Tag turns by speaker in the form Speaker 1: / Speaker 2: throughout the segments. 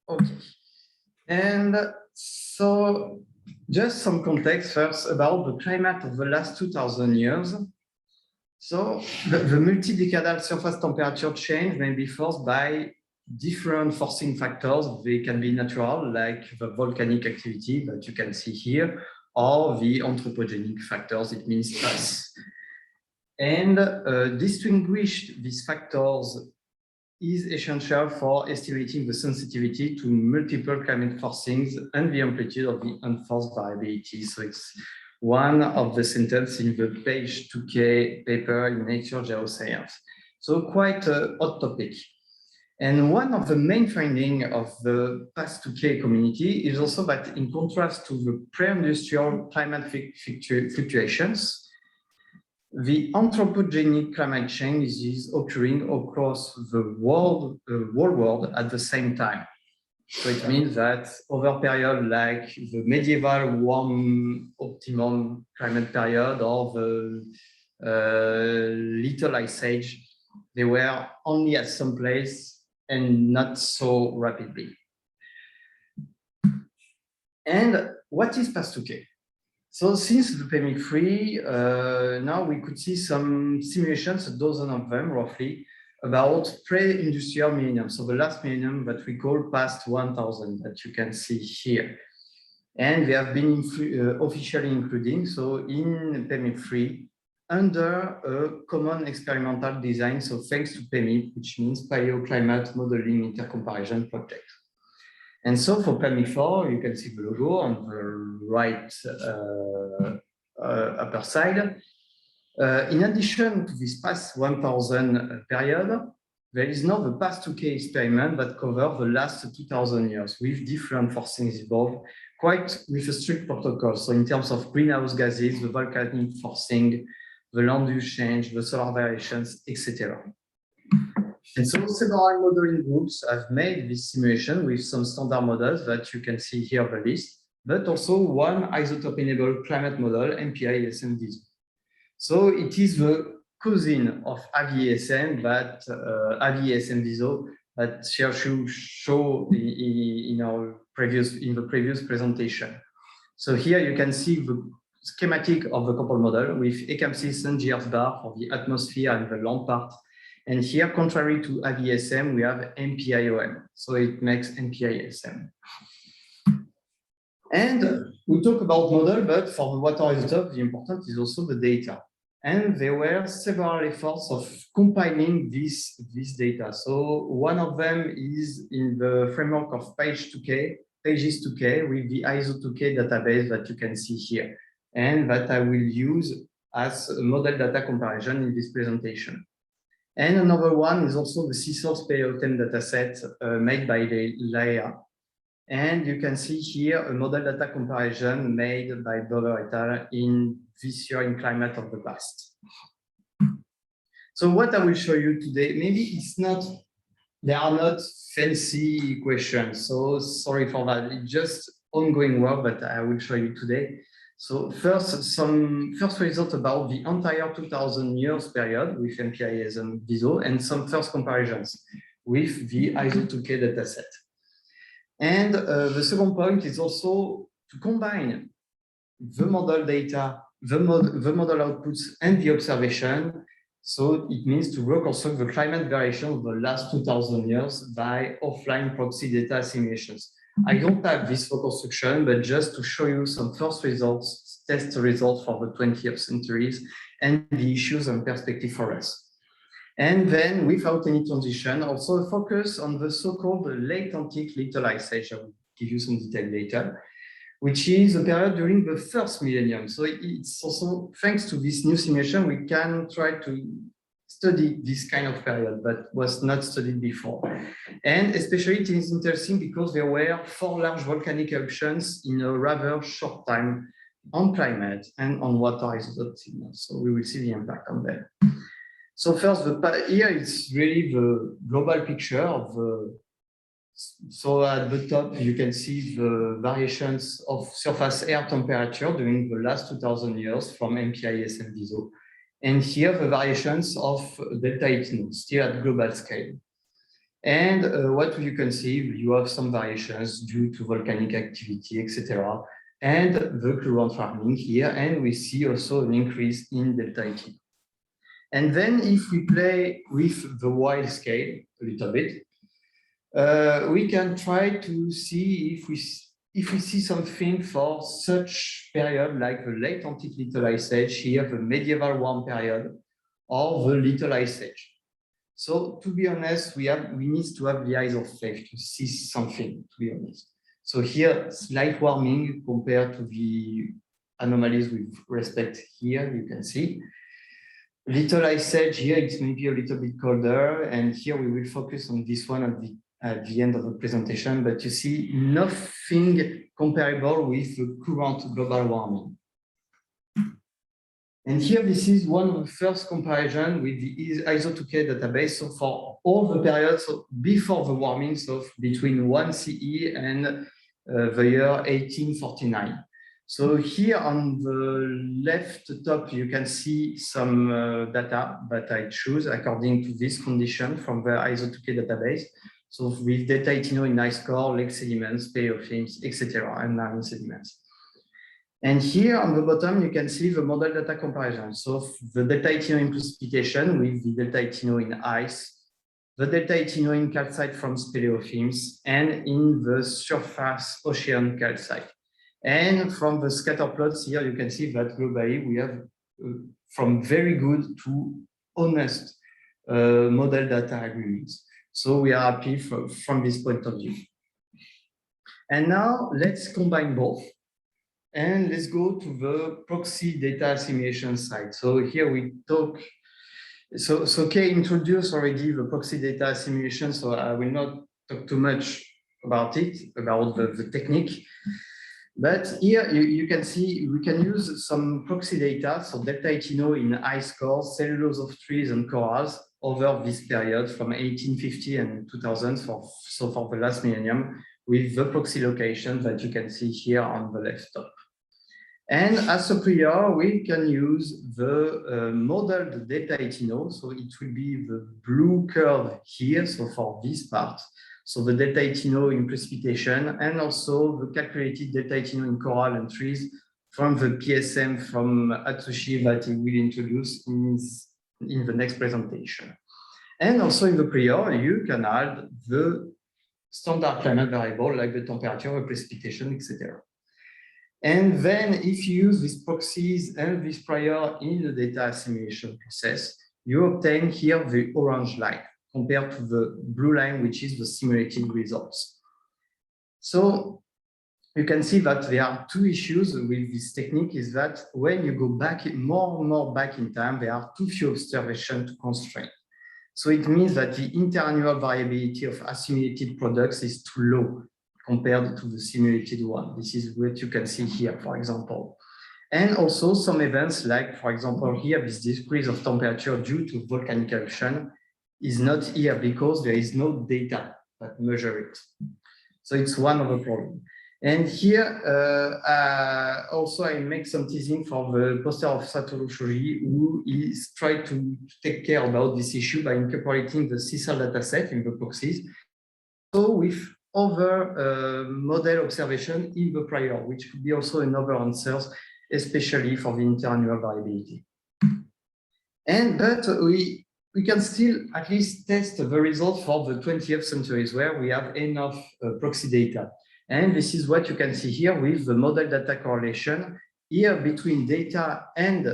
Speaker 1: Okay. And so just some context first about the climate of the last 2000 years. So the multi-decadal surface temperature change may be forced by different forcing factors. They can be natural, like the volcanic activity that you can see here, or the anthropogenic factors, it means us. And distinguish these factors is essential for estimating the sensitivity to multiple climate forcings and the amplitude of the unforced variability. So it's one of the sentences in the page 2K paper in Nature Geoscience. So quite a hot topic. And one of the main findings of the past 2K community is also that in contrast to the pre-industrial climate fluctuations, the anthropogenic climate change is occurring across the whole world at the same time. So it means that over period like the medieval warm optimum climate period or the little ice age, they were only at some place and not so rapidly. And what is past 2K? So since the PEMI-3, now we could see some simulations, a dozen of them roughly, about pre-industrial millennium. So the last millennium that we call past 1000 that you can see here. And they have been officially including, so in PEMI-3, under a common experimental design. So thanks to PEMI, which means Paleoclimate Modeling Intercomparison Project. And so for PEMI-4, you can see the logo on the right upper side. In addition to this past 1000 period, there is now the past 2K experiment that covers the last 2000 years with different forcings involved, quite with a strict protocol. So in terms of greenhouse gases, the volcanic forcing, the land use change, the solar variations, etc. And so several modeling groups have made this simulation with some standard models that you can see here on the list, but also one isotope-enabled climate model, MPI-ASM VISO. So it is the cousin of AVISM that AVISM VISO that Xiaoshu showed in the previous presentation. So here you can see the schematic of the couple model with ECAMSIS and GeoSBAR for the atmosphere and the land part. And here, contrary to AVSM, we have MPIOM. So it makes MPISM. And we talk about model, but for the water isotope, the important is also the data. And there were several efforts of compiling this data. So one of them is in the framework of Pages 2K with the ISO2K database that you can see here, and that I will use as a model data comparison in this presentation. And another one is also the CSOurce PAO10 dataset made by LAEA. And you can see here a model data comparison made by Boller et al. In this year in Climate of the Past. So what I will show you today, maybe it's not, there are not fancy questions. So sorry for that, it's just ongoing work that I will show you today. So some first results about the entire 2000 years period with MPISM VISO and some first comparisons with the ISO2K dataset. And the second point is also to combine the model data, the model outputs and the observation. So it means to reconstruct the climate variation of the last 2000 years by offline proxy data simulations. I don't have this reconstruction, but just to show you some first results, test results for the 20th centuries and the issues and perspective for us. And then without any transition, also a focus on the so-called late antique little ice age. I will give you some detailed data, which is a period during the first millennium. So it's also, thanks to this new simulation, we can try to study this kind of period that was not studied before. And especially it is interesting because there were 4 large volcanic eruptions in a rather short time on climate and on water isotope signals. So we will see the impact on them. So first, here it's really the global picture of the, so at the top, you can see the variations of surface air temperature during the last 2000 years from MPISM VISO. And here the variations of delta H, still at global scale. And what you can see, you have some variations due to volcanic activity, etc. And the current farming here, and we see also an increase in delta 18. And then if we play with the wild scale a little bit, we can try to see if we see something for such period like the late Antique Little Ice Age, here the medieval warm period, or the Little Ice Age. So to be honest, we need to have the eyes of faith to see something, to be honest. So here, slight warming compared to the anomalies with respect here, you can see. Little Ice Age here, it's maybe a little bit colder, and here we will focus on this one at the end of the presentation, but you see nothing comparable with the current global warming. And here, this is one of the first comparison with the ISO2K database. So for all the periods before the warming, so between 1 CE and the year 1849. So here on the left top, you can see some data that I choose according to this condition from the ISO2K database. So with delta 18 in ice core, lake sediments, paleofilms, etc., and marine sediments. And here on the bottom, you can see the model data comparison. So the delta 18 in precipitation with the delta 18 in ice, the delta 18 in calcite from speleothems, and in the surface ocean calcite. And from the scatter plots here, you can see that globally we have from very good to honest model data agreements. So we are happy from this point of view. And now let's combine both. And let's go to the proxy data assimilation side. So here we talk, so Kay introduced already the proxy data assimilation, so I will not talk too much about it, about the technique. But here you can see we can use some proxy data, so delta 18 in ice cores, cellulose of trees and corals over this period from 1850 and 2000, so for the last millennium, with the proxy location that you can see here on the left top. And as a prior, we can use the modeled delta 18, so it will be the blue curve here, so for this part. So the delta 18 in precipitation, and also the calculated delta 18 in coral and trees from the PSM from Atsushi that he will introduce in the next presentation. And also in the prior, you can add the standard climate variable like the temperature, the precipitation, etc. And then if you use these proxies and this prior in the data assimilation process, you obtain here the orange line compared to the blue line, which is the simulated results. So you can see that there are two issues with this technique, is that when you go back more and more back in time, there are too few observations to constrain. So it means that the interannual variability of assimilated products is too low compared to the simulated one. This is what you can see here, for example. And also some events like, for example, here, this decrease of temperature due to volcanic eruption is not here because there is no data that measure it. So it's one of the problems. And here, also I make some teasing for the poster of Satoru Shoji, who is trying to take care about this issue by incorporating the CSAL dataset in the proxies. So with other model observation in the prior, which could be also another answer, especially for the interannual variability. But we can still at least test the result for the 20th centuries where we have enough proxy data. And this is what you can see here with the model data correlation here between data and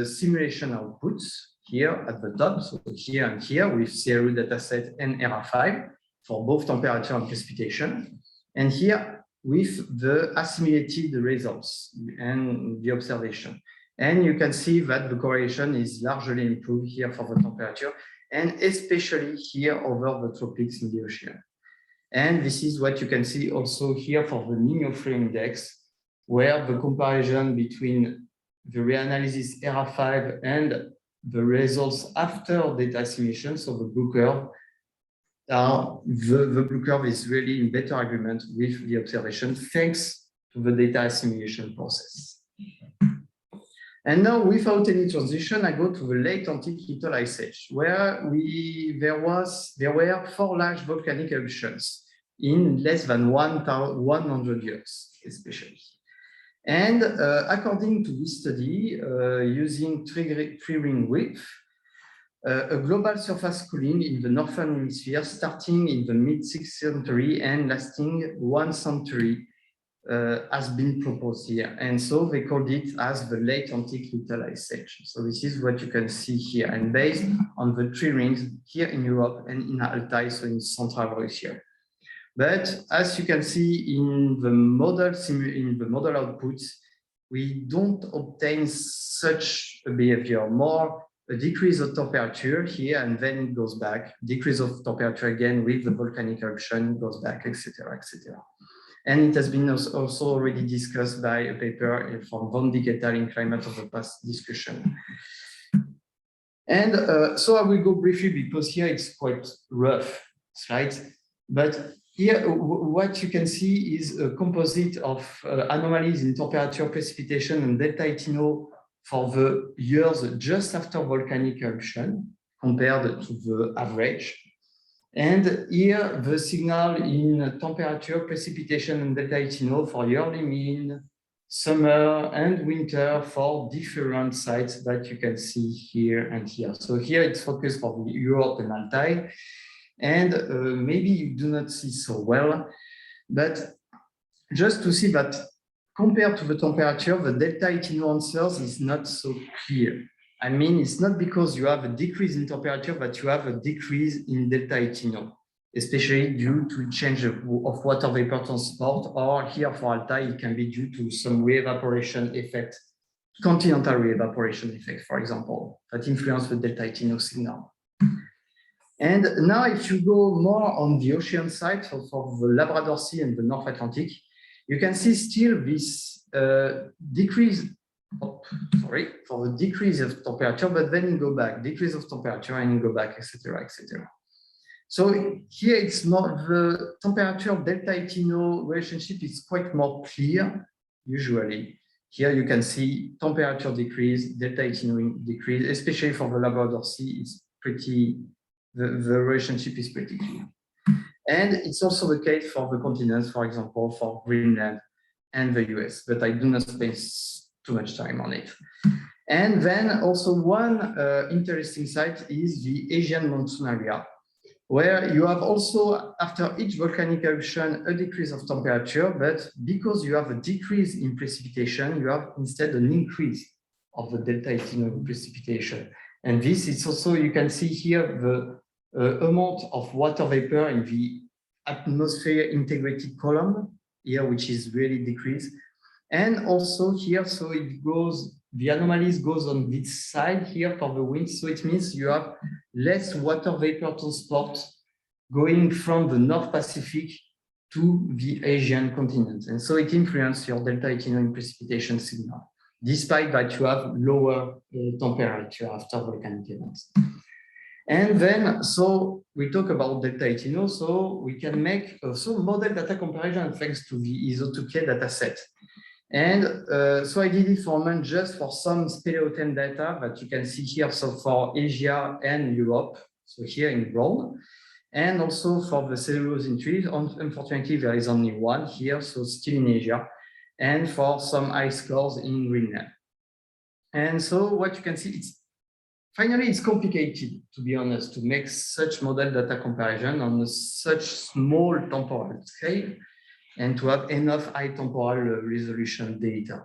Speaker 1: simulation outputs here at the top, so here and here with CRU dataset and ERA5 for both temperature and precipitation. And here with the assimilated results and the observation. And you can see that the correlation is largely improved here for the temperature, and especially here over the tropics in the ocean. And this is what you can see also here for the Nino-Free index, where the comparison between the reanalysis ERA5 and the results after data assimilation, so the blue curve, the blue curve is really in better agreement with the observation thanks to the data assimilation process. And now, without any transition, I go to the late Antique Little Ice Age, where there were 4 large volcanic eruptions in less than 100 years, especially. And according to this study, using tree-ring width, a global surface cooling in the northern hemisphere starting in the mid-6th century and lasting 1 century has been proposed here. And so they called it as the late Antique Little Ice Age. So this is what you can see here, and based on the tree rings here in Europe and in Altai, so in Central Russia. But as you can see in the model outputs, we don't obtain such a behavior, more a decrease of temperature here, and then it goes back, decrease of temperature again with the volcanic eruption, goes back, etc., etc. And it has been also already discussed by a paper from Von Dijk et al. In Climate of the past discussion. And so I will go briefly because here it's quite rough slides, but here what you can see is a composite of anomalies in temperature, precipitation, and delta Itino for the years just after volcanic eruption compared to the average. And here the signal in temperature, precipitation, and delta Itino for yearly mean, summer, and winter for different sites that you can see here and here. So here it's focused for Europe and Altai. And maybe you do not see so well, but just to see that compared to the temperature, the delta Itino answers is not so clear. I mean, it's not because you have a decrease in temperature, but you have a decrease in delta Itino, especially due to change of water vapor transport, or here for Altai, it can be due to some re-evaporation effect, continental re-evaporation effect, for example, that influence the delta Itino signal. And now if you go more on the ocean side, so for the Labrador Sea and the North Atlantic, you can see still this decrease, for the decrease of temperature, but then you go back, decrease of temperature and you go back, etc., etc. So here it's more the temperature delta Itino relationship is quite more clear, usually. Here you can see temperature decrease, delta Itino decrease, especially for the Labrador Sea, it's pretty, the relationship is pretty clear. And it's also the case for the continents, for example, for Greenland and the US, but I do not spend too much time on it. And then also one interesting site is the Asian monsoon area, where you have also, after each volcanic eruption, a decrease of temperature, but because you have a decrease in precipitation, you have instead an increase of the delta Itino precipitation. And this is also, you can see here the amount of water vapor in the atmosphere integrated column here, which is really decreased. And also here, so it goes, the anomalies goes on this side here for the wind. So it means you have less water vapor transport going from the North Pacific to the Asian continent. And so it influences your delta Itino in precipitation signal, despite that you have lower temperature after volcanic events. And then, so we talk about delta Itino, so we can make also model data comparison thanks to the ESO2K data set. And so I did it for men just for some speleothem data that you can see here. So for Asia and Europe, so here in brown, and also for the cellulose in trees. Unfortunately, there is only one here, so still in Asia, and for some ice cores in Greenland. And so what you can see, finally, it's complicated, to be honest, to make such model data comparison on such small temporal scale and to have enough high temporal resolution data.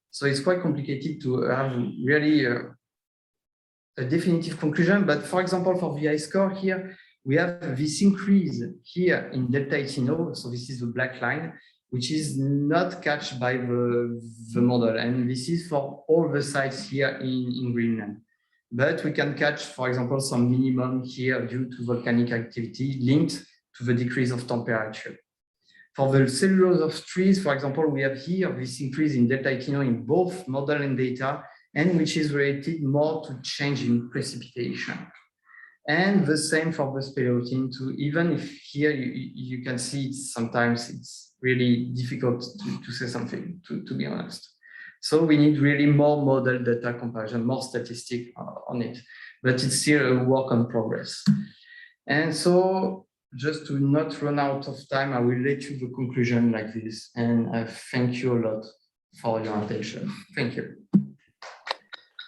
Speaker 1: So it's quite complicated to have really a definitive conclusion. But for example, for the ice core here, we have this increase here in delta Itino. So this is the black line, which is not catched by the model. And this is for all the sites here in Greenland. But we can catch, for example, some minimum here due to volcanic activity linked to the decrease of temperature. For the cellulose of trees, for example, we have here this increase in delta Itino in both model and data, and which is related more to change in precipitation. And the same for the speleothem too, even if here you can see sometimes it's really difficult to say something, to be honest. So we need really more model data comparison, more statistic on it, but it's still a work in progress. And so just to not run out of time, I will let you the conclusion like this. And I thank you a lot for your attention. Thank you.